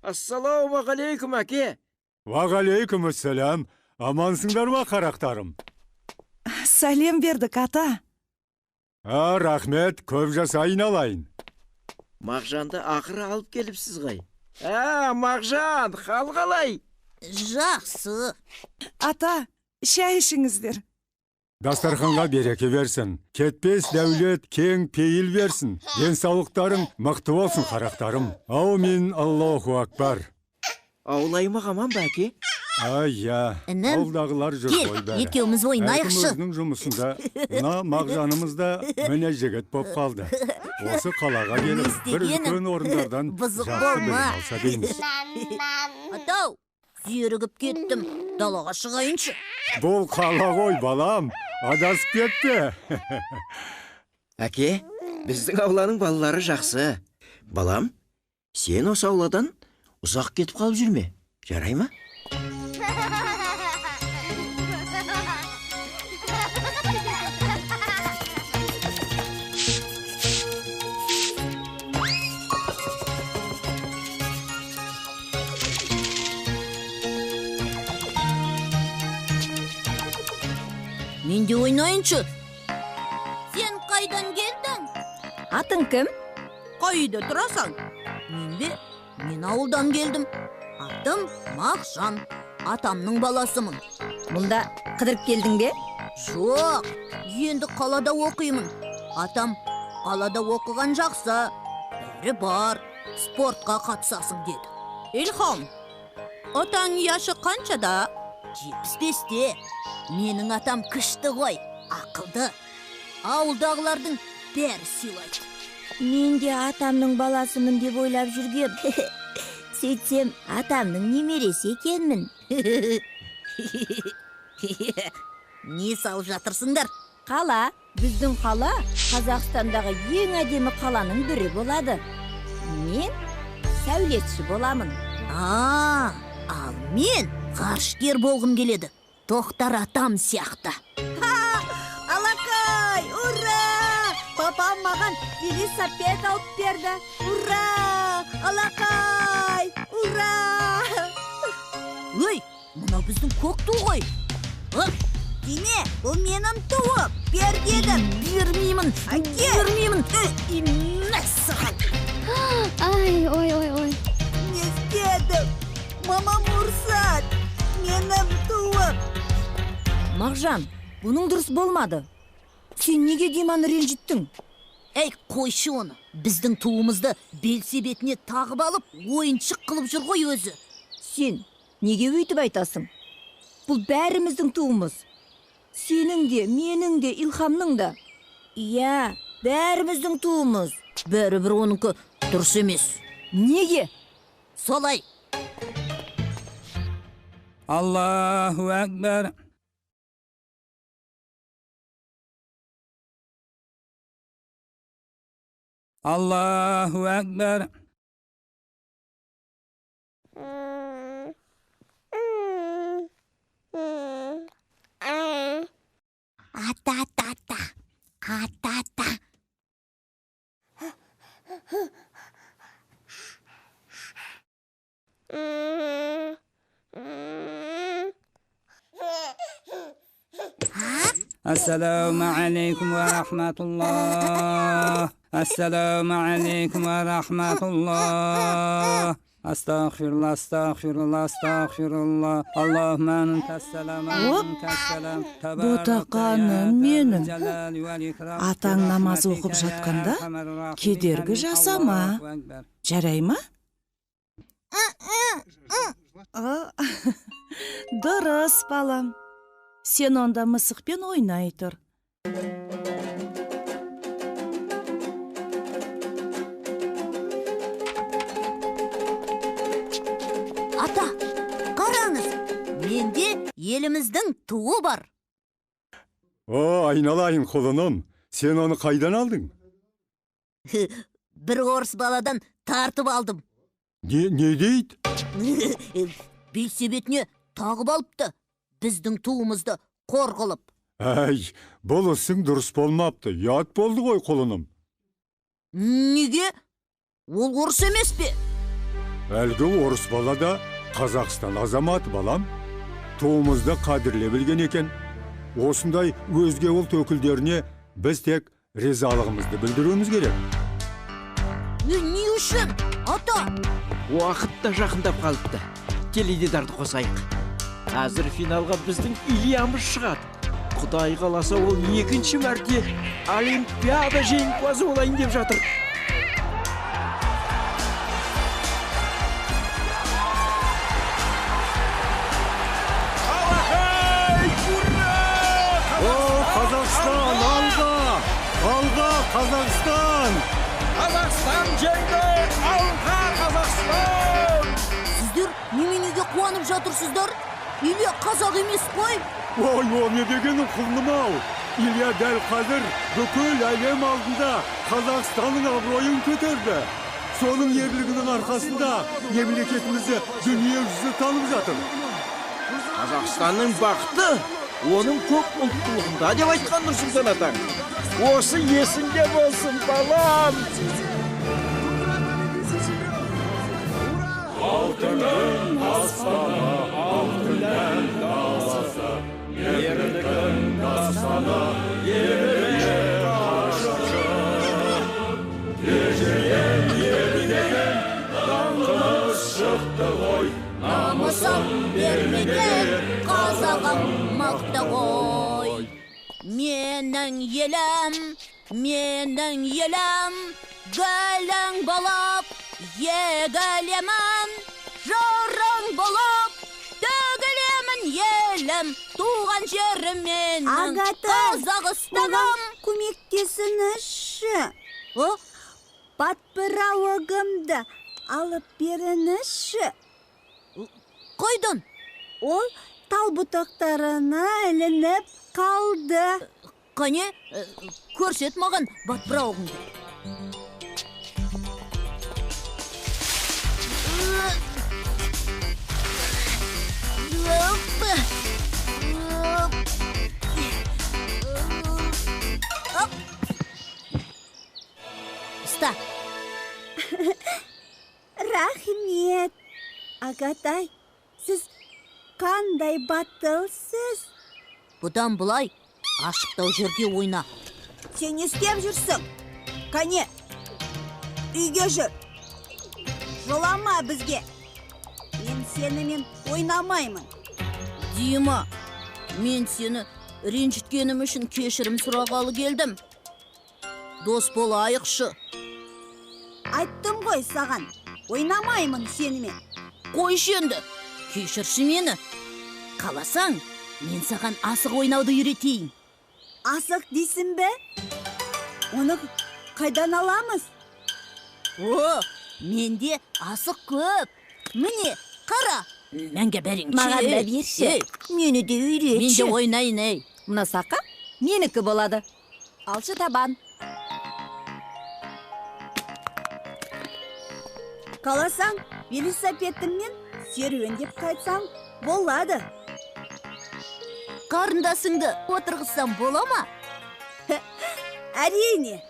Ассалаумағалейкум, әке. Вағалейкумассалам. Амансыңдар ма, қарақтарым? Сәлем бердік, ата. Рахмет, көп жасайын алайын. Мағжанды ақыры алып келіпсіз ғай. Мағжан, хал қалай? Жақсы. Ата, шай ішіңіздер. Дастарханға береке берсін. Кетпес дәулет, кең пейіл берсін. Денсаулықтарың мықты болсын, қарақтарым. Аумин, Аллаху акбар. Аулаймақ аман ба, әке? Інім, Ауылдағылар жүр кел, ғой бәрі. екеуміз ойнайықшы. Әркім өзінің жұмысында, мына Мағжанымызда міне жігіт боп қалды. Осы қалаға келіп, бір үлкен орындардан Бұзық жақсы білім болма. алса дейміз. Атау, зерігіп кеттім. Далаға шығайыншы. Бұл қала ғой, балам. Адасып кетті. Әке, біздің ауланың балалары жақсы. Балам, сен осы ауладан ұзақ кетіп қалып жүрме. Жарай ма? Мен де ойнайыншы. Сен қайдан келдің? Атың кім? Қайда тұрасың? Мен ауылдан келдім. Атым Мағжан. Атамның баласымын. Мұнда қыдырып келдің бе? Жоқ, енді қалада оқимын. Атам қалада оқыған жақсы. Бәрі бар, спортқа қатысасың деді. Илхам, атаң яшы қаншада? 75-те. Менің атам күшті ғой, ақылды. Ауылдағылардың бәрі сыйлайды. Мен де атамның баласымын деп ойлап жүргем. Сөйтсем, атамның немересі екенмін. Не салып жатырсыңдар? Қала, біздің қала Қазақстандағы ең әдемі қаланың бірі болады. Мен сәулетші боламын. Ал мен ғарышкер болғым келеді. Тоқтар атам сияқты. Алақай, ура! Папам маған велосипед алып берді. Ура! Алақай, ура! Өй, мына біздің көк ту ғой. Дене, бұл менің туым. Бер дедім. Бермеймін. Бермеймін. Мәссаған. Ой. Не істедім? Мамам ұрсад. Менің туым. Мағжан, бұның дұрыс болмады. Сен неге Диманы ренжіттің? Әй, қойшы оны. Біздің туымызды белсебетіне тағып алып, ойыншық қылып жүр ғой өзі. Сен неге өйтіп айтасың? Бұл бәріміздің туымыз. Сенің де, менің де, Илхамның да. Иә, бәріміздің туымыз. Бәрібір оныкі дұрыс емес. Неге? Солай. Аллаху Акбар. Allahu Ekber. Ата. Assalamu alaikum wa rahmatullah. Assalamu alaikum wa rahmatullah. Astagfirullah. Allahümme entasselam. Ботақаным менің. Атаң намаз оқып жатқанда кедергі жасама. Жарай ма? Дұрыс, балам. Сен онда мысықпен ойнай тұр. Ата, қараңыз, менде еліміздің туы бар. Айналайын құлыным. Сен оны қайдан алдың? Бір орыс баладан тартып алдым. Не дейді? Белсебетіне тағып алыпты. Біздің туымызды қор қылып. Бұл ісің дұрыс болмапты. Ят болды ғой құлыным. Неге? Ол орыс емес пе? Әлгі орыс бала да Қазақстан азаматы балам. Туымызды қадірле білген екен. Осындай өзге ұлт өкілдеріне біз тек ризалығымызды білдіруіміз керек. Не үшін? Ата! Уақыт та жақындап қалыпты. Теледидарды қосайық. Қазір финалға біздің Ильямыз шығады. Құдай қаласа ол екінші мәрте Олимпиада жеңімпазы болайын деп жатыр. Қазақстан, алға! Алға, Қазақстан! Қазақстан жеңді! Алға, Қазақстан! Сіздер неменеге қуанып жатырсыздар? Илья қазақ емес қой. Ой, о не дегенің құлным-ау! Илья дәл қазір бүкіл әлем алдында Қазақстанның абыройын көтерді. Соның ерлігінің арқасында мемлекетімізді дүние жүзі танып жатыр. Қазақстанның бақыты оның көп ұлттылығында деп айтқан Нұрсұлтан атаң. Осы есіңде болсын, балам! Алтынның астана, алтыннан даласы, ерлігін дастаны, еліне қаршы. Ежелден елдеген даңқымыз шықты ғой, Намысын бермеген қазағым мықты ғой. Менің елім, гүлің болып егілемін, жырың болып төгілемін елім, туған жерім менің Қазақстаным. Көмектесіңізші. Батпырауығымды алып беріңізші. Қойдың? Ол тал бұтақтарына ілініп қалды. Қане, көрсет маған батпырауығыңды. Ұста. Рахмет. Агатай, сіз қандай батылсыз? Бұдан бұлай ашықтау жерге ойна. Сен не істеп жүрсің? Қане, үйге жүр. Жолама бізге. Мен сенімен ойнамаймын. Дима, мен сені ренжіткенім үшін кешірім сұрағалы келдім. Дос болайықшы. Айттым ғой саған, ойнамаймын сенімен. Қойшы енді, кешірші мені. Қаласаң, мен саған асық ойнауды үйретейін. Асық дейсің бе? Оны қайдан аламыз? Менде асық көп. Міне, қара. Мәнге бәріңші. Маған да берші. Мені де үйретші. Мен де ойнайын, ей. Мына сақа менікі болады. Алшы табан. Қаласаң, велосипедіммен серуендеп қайтсаң болады. Қарындасыңды отырғызсам бола ма? Әрине.